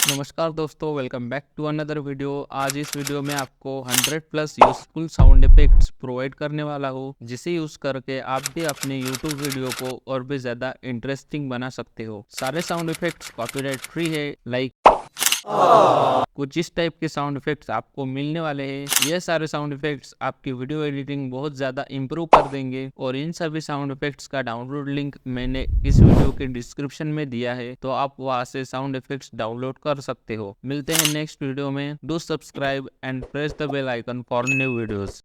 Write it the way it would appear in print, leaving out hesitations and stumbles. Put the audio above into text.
नमस्कार दोस्तों, welcome back to another video. आज इस वीडियो में आपको 100 plus useful sound effects provide करने वाला हूँ, जिसे यूज करके आप भी अपने YouTube वीडियो को और भी ज्यादा इंटरेस्टिंग बना सकते हो। सारे साउंड इफेक्ट्स कॉपीराइट फ्री है। कुछ इस टाइप के साउंड इफेक्ट्स आपको मिलने वाले हैं। ये सारे साउंड इफेक्ट्स आपकी वीडियो एडिटिंग बहुत ज्यादा इंप्रूव कर देंगे और इन सभी साउंड इफेक्ट्स का डाउनलोड लिंक मैंने इस वीडियो के डिस्क्रिप्शन में दिया है, तो आप वहां से साउंड इफेक्ट्स डाउनलोड कर सकते हो। मिलते हैं नेक्स्ट वीडियो में। Do subscribe and press the bell icon for new videos.